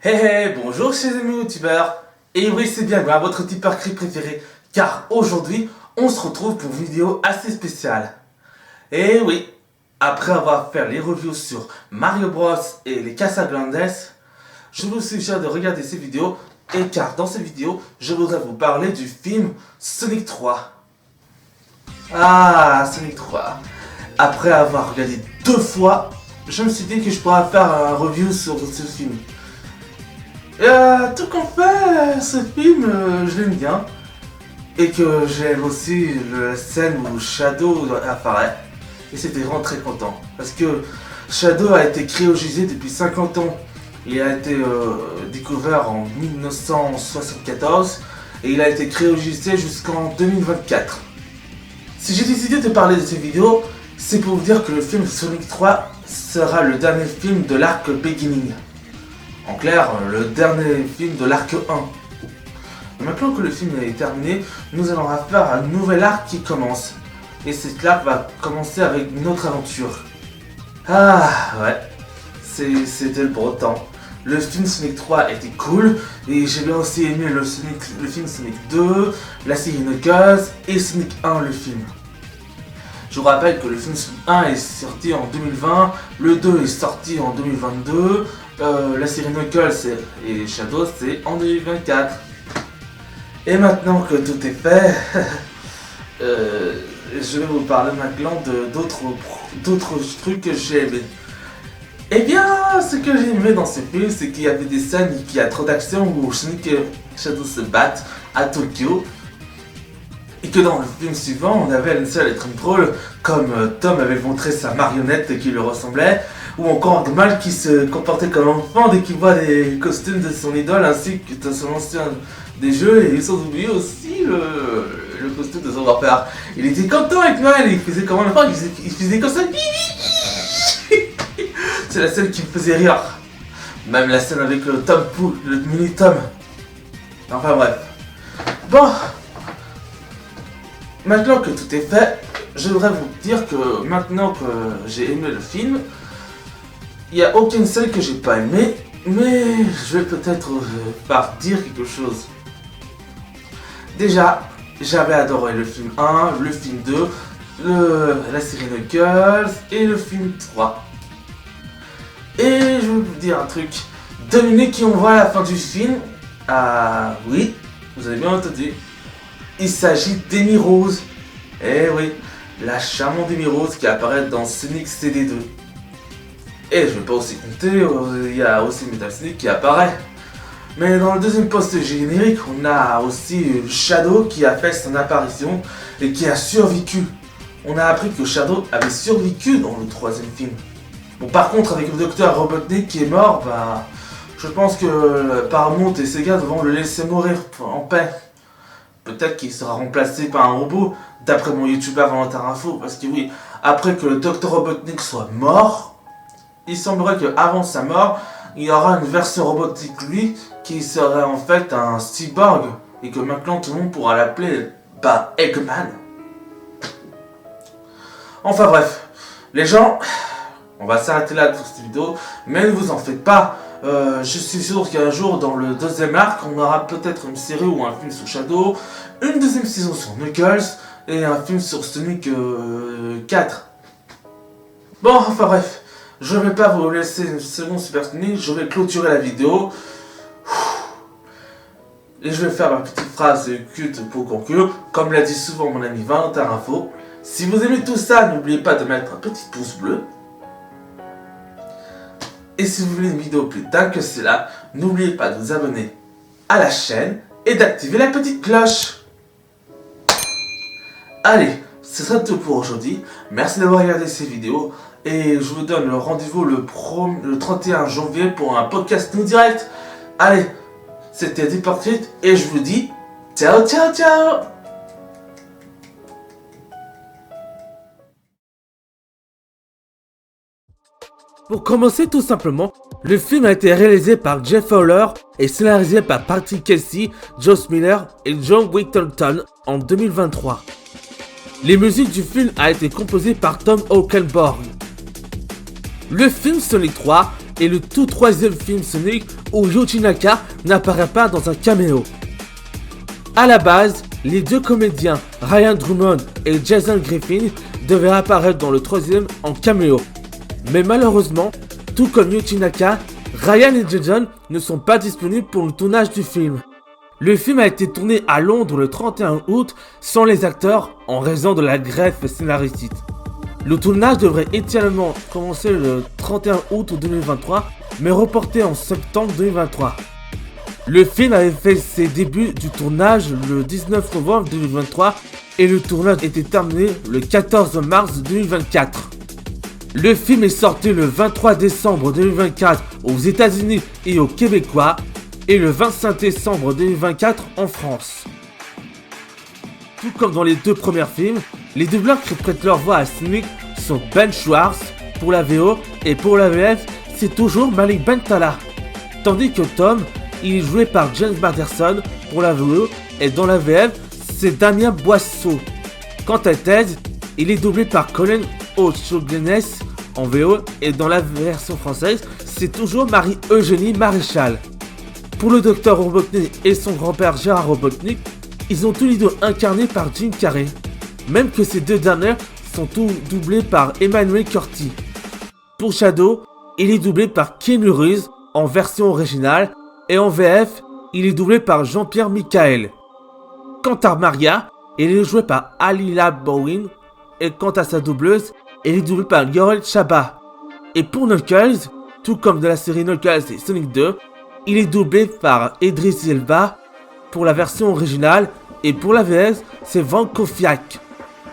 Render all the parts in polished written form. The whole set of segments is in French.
Hey hey, bonjour chers amis youtubeurs. Et oui, c'est bien moi, votre tipeur préféré, car aujourd'hui, on se retrouve pour une vidéo assez spéciale. Et oui, après avoir fait les reviews sur Mario Bros et les Casagrandes, je vous suggère de regarder ces vidéos, et car dans ces vidéos, je voudrais vous parler du film Sonic 3. Ah, Sonic 3. Après avoir regardé 2 fois, je me suis dit que je pourrais faire un review sur ce film. Tout qu'en fait, ce film, je l'aime bien. Et que j'aime aussi la scène où Shadow apparaît. Et c'était vraiment très content. Parce que Shadow a été cryogénisé depuis 50 ans. Il a été découvert en 1974. Et il a été cryogénisé jusqu'en 2024. Si j'ai décidé de parler de cette vidéo, c'est pour vous dire que le film Sonic 3 sera le dernier film de l'arc Beginning. En clair, le dernier film de l'arc 1. Maintenant que le film est terminé, nous allons faire un nouvel arc qui commence. Et cet arc va commencer avec une autre aventure. Ah ouais, c'était le beau temps. Le film Sonic 3 était cool, et j'ai bien aussi aimé le film Sonic 2, la série Knuckles et Sonic 1 le film. Je vous rappelle que le film Sonic 1 est sorti en 2020, le 2 est sorti en 2022, la série Knuckles et Shadow c'est en 2024. Et maintenant que tout est fait, je vais vous parler maintenant d'autres trucs que j'ai aimé. Eh bien, ce que j'ai aimé dans ce film, c'est qu'il y avait des scènes qui y a trop d'action où Sonic et Shadow se battent à Tokyo. Et que dans le film suivant, on avait une seule être drôle, comme Tom avait montré sa marionnette qui lui ressemblait, ou encore Gmal qui se comportait comme un enfant dès qu'il voit les costumes de son idole ainsi que de son ancien des jeux, et sans oublier aussi le costume de son grand-père. Il était content avec Gmal, il faisait comme un enfant, il faisait comme ça. C'est la scène qui me faisait rire. Même la scène avec le Tom Pooh, le mini Tom. Enfin bref. Bon. Maintenant que tout est fait, je voudrais vous dire que maintenant que j'ai aimé le film, il n'y a aucune scène que j'ai pas aimé, mais je vais peut-être dire quelque chose. Déjà, j'avais adoré le film 1, le film 2, la série Knuckles et le film 3. Et je vais vous dire un truc. Devinez qui on voit à la fin du film. Ah oui, vous avez bien entendu. Il s'agit d'Amy Rose. Eh oui, la charmante Amy Rose qui apparaît dans Sonic CD2. Et je ne vais pas aussi compter, il y a aussi Metal Sonic qui apparaît. Mais dans le deuxième poste générique, on a aussi Shadow qui a fait son apparition et qui a survécu. On a appris que Shadow avait survécu dans le troisième film. Bon, par contre, avec le docteur Robotnik qui est mort, bah, je pense que Paramount et Sega devront le laisser mourir en paix. Peut-être qu'il sera remplacé par un robot, d'après mon youtubeur Valentin Info, parce que oui, après que le Dr Robotnik soit mort, il semblerait qu'avant sa mort, il y aura une version robotique lui, qui serait en fait un cyborg, et que maintenant tout le monde pourra l'appeler, bah, Eggman. Enfin bref, les gens, on va s'arrêter là pour cette vidéo, mais ne vous en faites pas. Je suis sûr qu'un jour, dans le deuxième arc, on aura peut-être une série ou un film sur Shadow, une deuxième saison sur Knuckles, et un film sur Sonic 4. Bon, enfin bref, je vais pas vous laisser une seconde Super Sonic, je vais clôturer la vidéo. Et je vais faire ma petite phrase culte pour conclure, comme l'a dit souvent mon ami Valentin Info. Si vous aimez tout ça, n'oubliez pas de mettre un petit pouce bleu. Et si vous voulez une vidéo plus dingue que cela, n'oubliez pas de vous abonner à la chaîne et d'activer la petite cloche. Allez, ce sera tout pour aujourd'hui. Merci d'avoir regardé ces vidéos. Et je vous donne le rendez-vous le 31 janvier pour un podcast nous direct. Allez, c'était Deportrit et je vous dis ciao ciao ciao. Pour commencer tout simplement, le film a été réalisé par Jeff Fowler et scénarisé par Patrick Kelsey, Josh Miller et John Whittington en 2023. Les musiques du film ont été composées par Tom Oakenborg. Le film Sonic 3 est le tout troisième film Sonic où Yuji Naka n'apparaît pas dans un caméo. A la base, les deux comédiens Ryan Drummond et Jason Griffin devaient apparaître dans le troisième en caméo. Mais malheureusement, tout comme Yuji Naka, Ryan et Jason ne sont pas disponibles pour le tournage du film. Le film a été tourné à Londres le 31 août sans les acteurs en raison de la grève scénaristique. Le tournage devrait initialement commencer le 31 août 2023, mais reporté en septembre 2023. Le film avait fait ses débuts du tournage le 19 novembre 2023 et le tournage était terminé le 14 mars 2024. Le film est sorti le 23 décembre 2024 aux États-Unis et aux Québécois et le 25 décembre 2024 en France. Tout comme dans les deux premiers films, les doubleurs qui prêtent leur voix à Sonic sont Ben Schwartz pour la VO et pour la VF c'est toujours Malik Bentala. Tandis que Tom, il est joué par James Patterson pour la VO et dans la VF c'est Damien Boisseau. Quant à Ted, il est doublé par Colin O'Shoglenes en VO et dans la version française c'est toujours Marie-Eugénie Maréchal. Pour le docteur Robotnik et son grand-père Gérard Robotnik, ils ont tous les deux incarnés par Jim Carrey, même que ces deux derniers sont tous doublés par Emmanuel Curti. Pour Shadow, il est doublé par Keanu Reeves en version originale et en VF, il est doublé par Jean-Pierre Michael. Quant à Maria, elle est jouée par Alila Bowen et quant à sa doubleuse, elle est doublée par Yoel Chaba. Et pour Knuckles, tout comme de la série Knuckles et Sonic 2, il est doublé par Idris Elba pour la version originale et pour la VS, c'est Van Kofiak.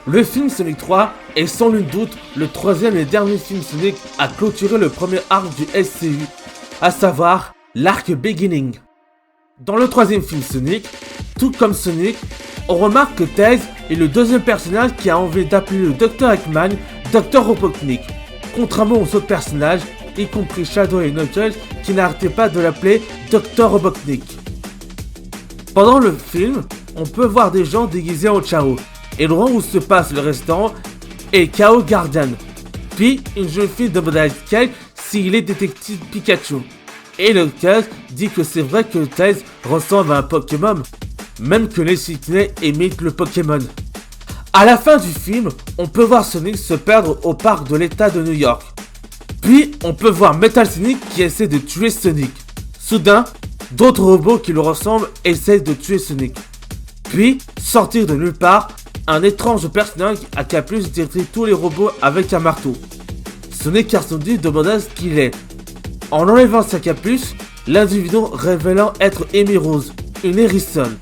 Le film Sonic 3 est sans nul doute le troisième et dernier film Sonic à clôturer le premier arc du SCU, à savoir l'arc Beginning. Dans le troisième film Sonic, tout comme Sonic, on remarque que Tails est le deuxième personnage qui a envie d'appeler le Dr Eggman Dr Robotnik, contrairement aux autres personnages, y compris Shadow et Knuckles, qui n'arrêtaient pas de l'appeler Dr Robotnik. Pendant le film, on peut voir des gens déguisés en Chao, et le rang où se passe le restaurant est Chao Garden. Puis, une jeune fille demande à Kyle s'il est détective Pikachu. Et Knuckles dit que c'est vrai que Tails ressemble à un Pokémon, même que les Sydney imitent le Pokémon. À la fin du film, on peut voir Sonic se perdre au parc de l'état de New York. Puis, on peut voir Metal Sonic qui essaie de tuer Sonic. Soudain, d'autres robots qui le ressemblent essayent de tuer Sonic. Puis, sortir de nulle part, un étrange personnage à capuche détruit tous les robots avec un marteau. Sonic Carsondi demanda ce qu'il est. En enlevant sa capuche, l'individu révélant être Amy Rose, une hérissonne.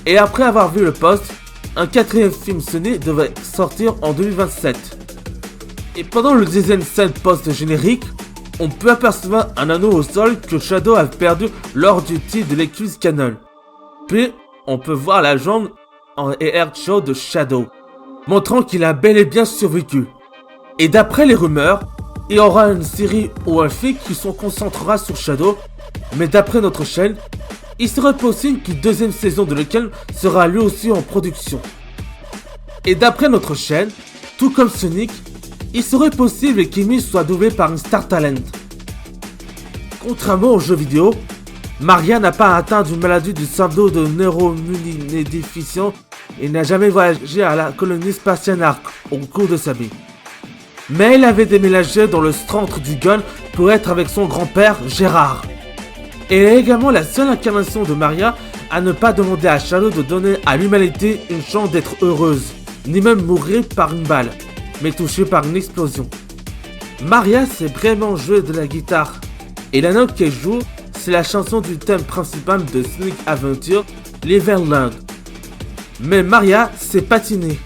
Et après avoir vu le poste, un quatrième film Sonic devait sortir en 2027. Et pendant le deuxième scène post-générique, on peut apercevoir un anneau au sol que Shadow a perdu lors du tir de l'Eclipse Cannon. Puis, on peut voir la jambe en air show de Shadow, montrant qu'il a bel et bien survécu. Et d'après les rumeurs, il y aura une série ou un film qui se concentrera sur Shadow, mais d'après notre chaîne, il serait possible qu'une deuxième saison de laquelle sera lui aussi en production. Et d'après notre chaîne, tout comme Sonic, il serait possible qu'Amy soit doublée par une star talent. Contrairement aux jeux vidéo, Maria n'a pas atteint d'une maladie du syndrome de neuroimmunodéficient et n'a jamais voyagé à la colonie spatiale Ark au cours de sa vie. Mais elle avait déménagé dans le centre du gun pour être avec son grand-père Gérard. Elle est également la seule incarnation de Maria à ne pas demander à Shadow de donner à l'humanité une chance d'être heureuse, ni même mourir par une balle, mais touchée par une explosion. Maria sait vraiment jouer de la guitare, et la note qu'elle joue, c'est la chanson du thème principal de Sonic Adventure, l'Everland. Mais Maria sait patiner.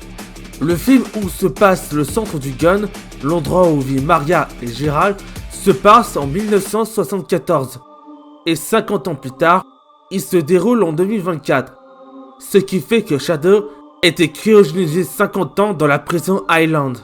Le film où se passe le centre du gun, l'endroit où vit Maria et Gérald, se passe en 1974. Et 50 ans plus tard, il se déroule en 2024. Ce qui fait que Shadow était cryogénisé 50 ans dans la prison Island.